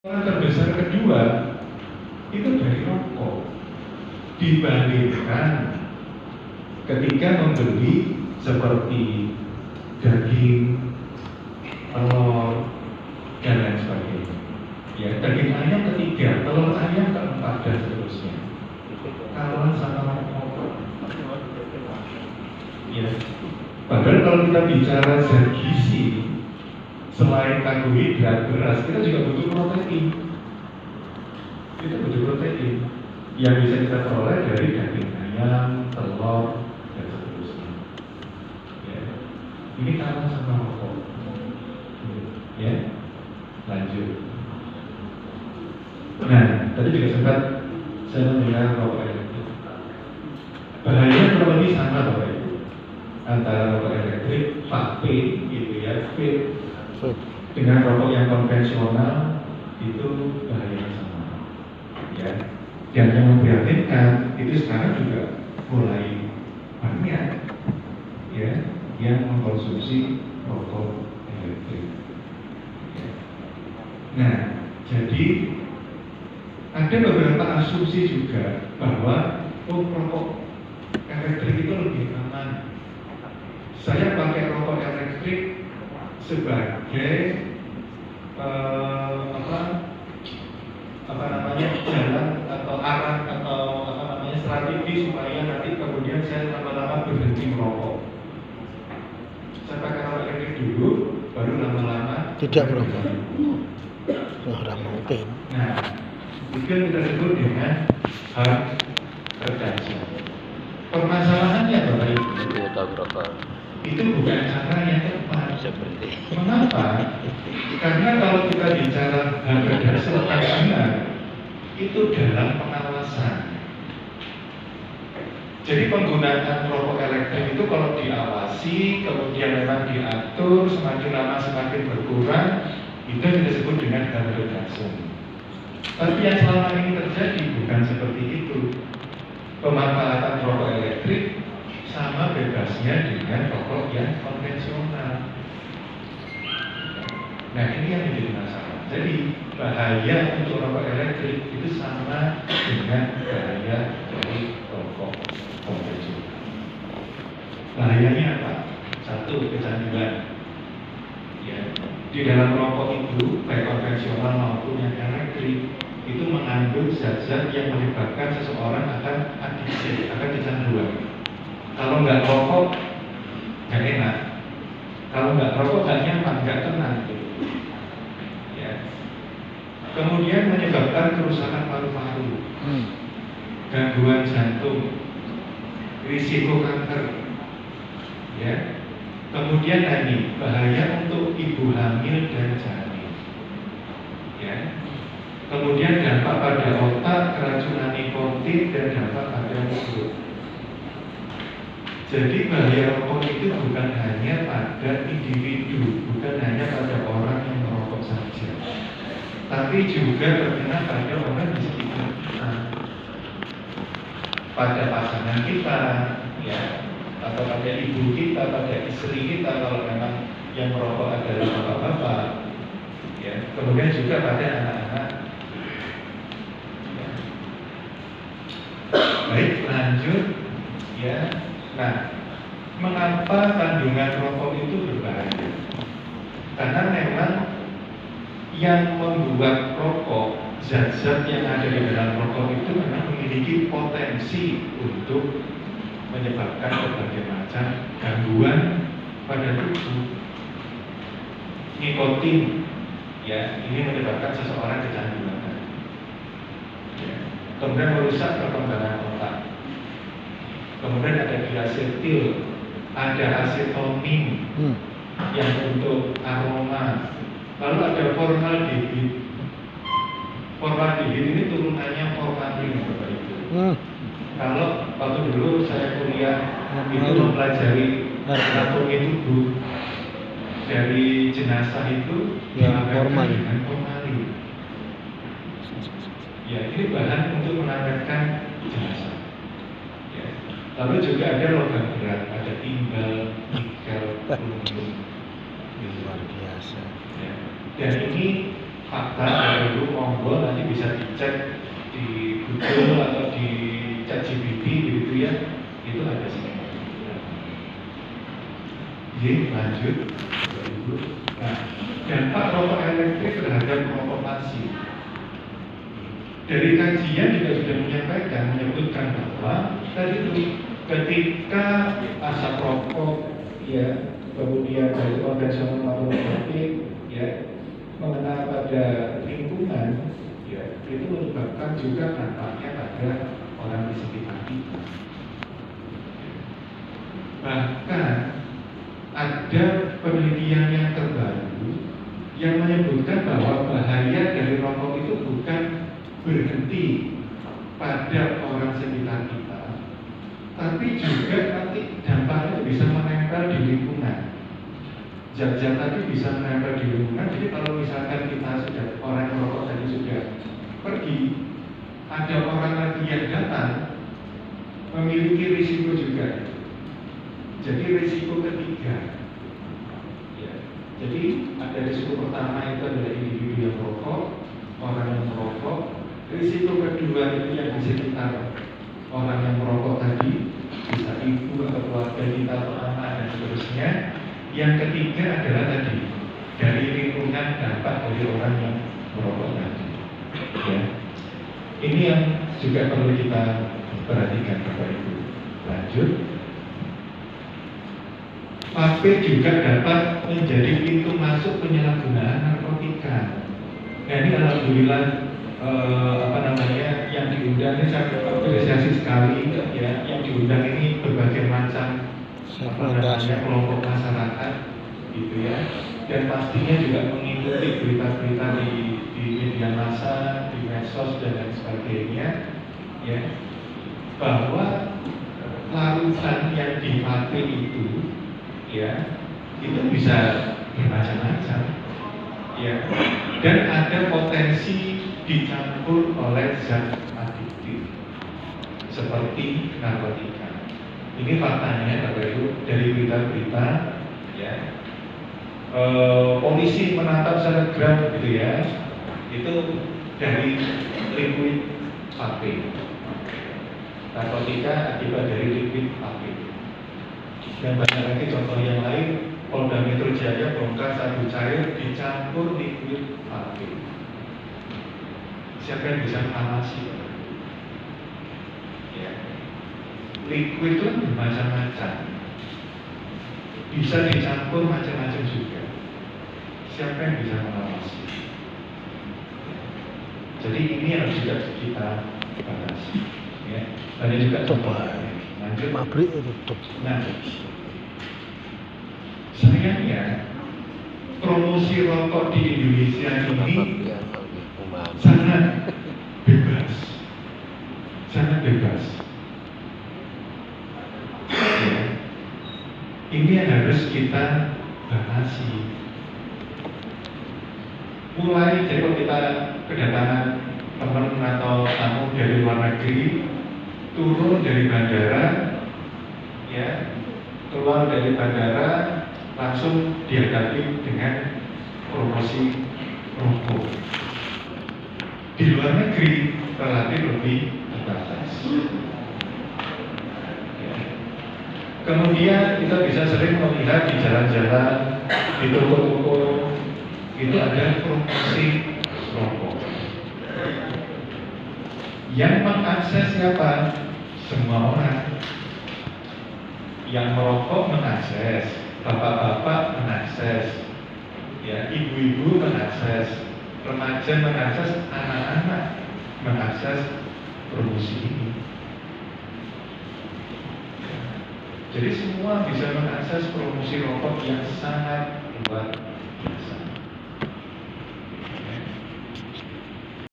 Yang terbesar kedua itu dari rokok, dibandingkan ketika membeli seperti daging, telur, dan lain sebagainya. Ya, daging ayam ketiga, telur ayam keempat, dan seterusnya. Kalah sama rokok. Ya, padahal kalau kita bicara zat gizi, selain karbohidrat, beras, kita juga butuh protein. Kita butuh protein yang bisa kita peroleh dari daging ayam, telur, dan seterusnya. Ya. Ini kalah sama rokok. Ya, lanjut. Nah, tadi juga sempat saya mendengar rokok elektrik. Bahaya kurang lebih sama Bapak Ibu, antara rokok elektrik, vape, gitu ya, vape, dengan rokok yang konvensional itu bahayanya sama. Ya, dan yang memprihatinkan itu sekarang juga mulai banyak ya yang mengkonsumsi rokok elektrik. Ya. Nah, jadi ada beberapa asumsi juga bahwa rokok elektrik itu lebih aman. Saya pakai rokok elektrik sebagai jalan atau arah atau strategi supaya nanti kemudian saya lama-lama berhenti merokok. Saya pakai rokok elektrik dulu, baru lama-lama tidak merokok. Orang mungkin. Nah, itu yang kita sebut dengan harm reduction. Permasalahannya Bapak Ibu, itu bukan cara yang tepat. Mengapa? Karena kalau kita bicara harm reduction yang itu dalam pengawasan. Jadi penggunaan rokok elektrik itu kalau diawasi, kemudian memang diatur, semakin lama semakin berkurang, itu yang disebut dengan harm reduction. Tapi yang selama ini terjadi bukan seperti itu. Pemanfaatan rokok elektrik sama bebasnya dengan rokok yang konvensional. Nah, ini yang menjadi masalah. Jadi bahaya untuk rokok elektrik itu sama dengan bahaya dari rokok konvensional. Bahayanya apa? Satu, kecanduan. Ya, di dalam rokok itu baik konvensional maupun yang elektrik itu mengandung zat-zat yang menyebabkan seseorang akan adiksi, akan kecanduan. Kalau nggak rokok, nggak enak. Kalau nggak rokok, nggak nyaman, nggak tenang. Ya. Kemudian menyebabkan kerusakan paru-paru, gangguan jantung, risiko kanker. Ya. Kemudian ini bahaya untuk ibu hamil dan janin. Ya. Kemudian dampak pada otak, keracunan nikotin, dan dampak pada mulut. Jadi bahaya rokok itu bukan hanya pada individu, bukan hanya pada orang yang merokok saja, tapi juga terkena pada orang di sekitar kita, pada pasangan kita, ya, atau pada ibu kita, pada istri kita kalau memang yang merokok adalah bapak-bapak, ya. Kemudian juga pada anak-anak. Baik, lanjut ya. Nah, mengapa kandungan rokok itu berbahaya? Karena memang yang membuat rokok, zat-zat yang ada di dalam rokok itu memang memiliki potensi untuk menyebabkan berbagai macam gangguan pada tubuh. Nikotin, ya, ini menyebabkan seseorang kecanduan. Ya. Kemudian merusak perkembangan otak. Kemudian ada diasetil, ada asetonin yang untuk aroma. Lalu ada formaldehid. Formaldehid ini turunannya formalin, Bapak Ibu. Kalau waktu dulu saya kuliah itu mempelajari anatomi tubuh dari jenazah itu formalin. dengan formalin. Ya, ini bahan untuk mengawetkan jenazah. Ya. Lalu juga ada logam berat, ada timbal, nikel, perunggu. Luar biasa. Ya. Dan ini fakta baru monggo nanti bisa dicek di Google atau di ChatGPT begitu ya, itu ada semua. Jadi lanjut, nah, dampak rokok elektrik terhadap rokok pasif. Dari kajian juga sudah menyebutkan bahwa tadi itu ketika asap rokok ya kemudian dari konvensional maupun elektronik ya mengenai pada lingkungan ya itu menyebabkan juga dampaknya pada orang di sekitar kita. Bahkan ada penelitian yang terbaru yang menyebutkan bahwa bahaya dari rokok itu bukan berhenti pada orang sekitar kita, tapi juga nanti dampaknya bisa menempel di lingkungan. Zat-zat tadi bisa menempel di lingkungan. Jadi kalau misalkan kita sudah orang yang merokok tadi sudah pergi, ada orang lagi yang datang memiliki risiko juga. Jadi risiko ketiga, ya. Jadi ada risiko pertama itu adalah individu yang merokok, orang yang merokok. Risiko kedua itu yang di sekitar orang yang merokok tadi, bisa ibu atau keluarga kita atau anak dan seterusnya. Yang ketiga adalah tadi dari lingkungan, dampak dari orang yang merokok tadi. Ya. Ini yang juga perlu kita perhatikan Bapak Ibu. Lanjut. Vape juga dapat menjadi pintu masuk penyalahgunaan narkotika. Nah ini alhamdulillah yang diundang ini saya apresiasi sekali ya, yang diundang ini berbagai macam kelompok masyarakat gitu ya, dan pastinya juga mengikuti berita-berita di media massa, di medsos dan lain sebagainya ya, bahwa larutan yang di vape itu ya itu bisa bermacam-macam ya, dan ada potensi dicampur oleh zat adiktif seperti narkotika. Ini faktanya Bapak Ibu dari berita-berita ya. Polisi menangkap selebgram gitu ya, itu dari liquid vape. Narkotika akibat dari liquid vape. Dan banyak lagi contoh yang lain. Polda Metro Jaya bongkar sabu cair dicampur liquid vape. Siapa yang bisa mengawasi? Ya. Liquid itu bermacam-macam, bisa dicampur macam-macam juga. Siapa yang bisa mengawasi? Jadi ini harus juga kita bahas. Ya. Banyak juga contoh. Lanjut. Pabrik tutup. Nah, sayangnya promosi rokok di Indonesia ini sangat bebas, sangat bebas. Ya. Ini yang harus kita bahas. Mulai dari kalau kita kedatangan teman atau tamu dari luar negeri, turun dari bandara, ya, keluar dari bandara langsung dihadapi dengan promosi rokok. Di luar negeri relatif lebih terbatas. Ya. Kemudian kita bisa sering melihat di jalan-jalan, di toko-toko itu ada promosi rokok. Yang mengakses siapa? Semua orang. Yang merokok mengakses, bapak-bapak mengakses, ya, ibu-ibu mengakses, remaja mengakses, anak-anak mengakses promosi ini. Jadi semua bisa mengakses promosi rokok yang sangat luar